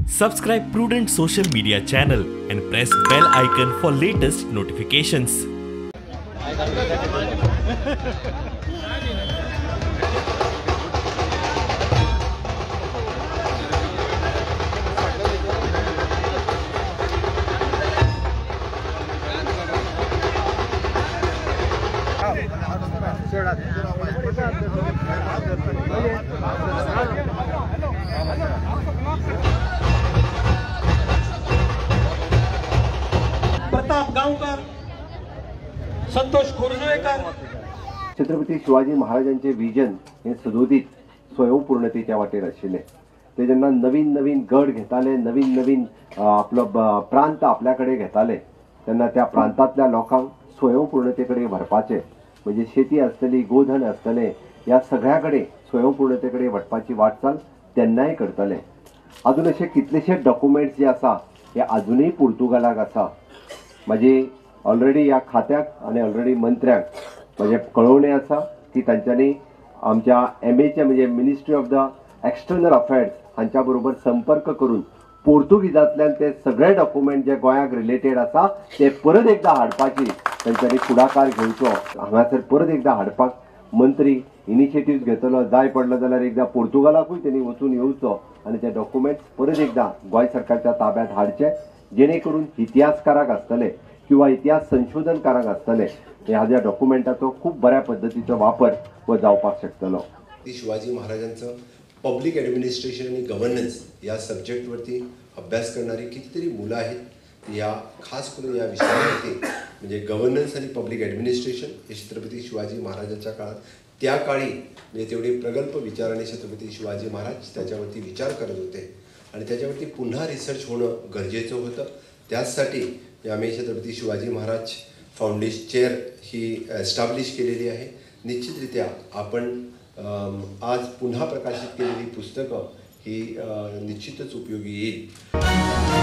Subscribe Prudent social media channel and press bell icon for latest notifications. Pratap गावकर, संतोष खुर्जवेकर. छत्रपती शिवाजी महाराजांचे vision हे सदोदित स्वयंपूर्णतेच्या वाटेर आशिल्ले. ते जेन्ना नवीन नवीन गड घेताले, नवीन नवीन आपलो प्रांत आपल्याकडे घेताले, तेन्ना त्या प्रांतातल्या लोकांक स्वयंपूर्णतेकडे व्हरपाचे, म्हणजे शेती आसतली, गोधन आसतले, या सगळ्याकडे स्वयंपूर्णतेकडे वटपाची वाटचाल तेन्नाय करतले. अजून असे कितलेशे डॉक्युमेंट्स जे आसा हे अजूनही पोर्तुगालाक आसा. म्हणजे ऑलरेडी या खात्याक आणि ऑलरेडी मंत्र्याक म्हणजे कळवणे आसा की तांच्यांनी आमच्या MAचे म्हणजे ministry of the external affairs हांच्या बरोबर संपर्क करून पोर्तुगीजांतल्यान ते सगळे डॉक्युमेंट जे गोंयाक रिलेटेड आसा ते परत एकदा हाडपाची तांच्यांनी फुडाकार घेवचो. हांगासर परत एकदा हाडपाक मंत्री इनिशिएटिव्ह घेतलो. जाय पडलो जाल्यार एकदा पोर्तुगालाकूय त्यांनी वचून येवचो आणि ते डॉक्युमेंट्स परत एकदा गोंय सरकारच्या ताब्यात हाडचे, जेणे करून इतिहासकाराक आसतले किंवा इतिहास संशोधनकाराक आसतले ह्या डॉक्युमेंटाचो खूप बऱ्या पद्धतीचो वापर व जावपाक शकतलो. शिवाजी महाराजांचं पब्लिक ॲडमिनिस्ट्रेशन आणि गव्हर्नन्स या सब्जेक्टवरती अभ्यास करणारी कितीतरी मुलं आहेत. या खास करून या विषयावरती म्हणजे गव्हर्नन्स आणि पब्लिक ॲडमिनिस्ट्रेशन हे छत्रपती शिवाजी महाराजांच्या काळात त्या काळी म्हणजे तेवढे प्रगल्भ विचाराने छत्रपती शिवाजी महाराज त्याच्यावरती विचार करत होते आणि त्याच्यावरती पुन्हा रिसर्च होणं गरजेचं होतं. त्याचसाठी आम्ही छत्रपती शिवाजी महाराज फाउंडेशन चेअर ही एस्टॅब्लिश केलेली आहे. निश्चितरित्या आपण आज पुन्हा प्रकाशित केलेली पुस्तकं ही निश्चितच उपयोगी येईल.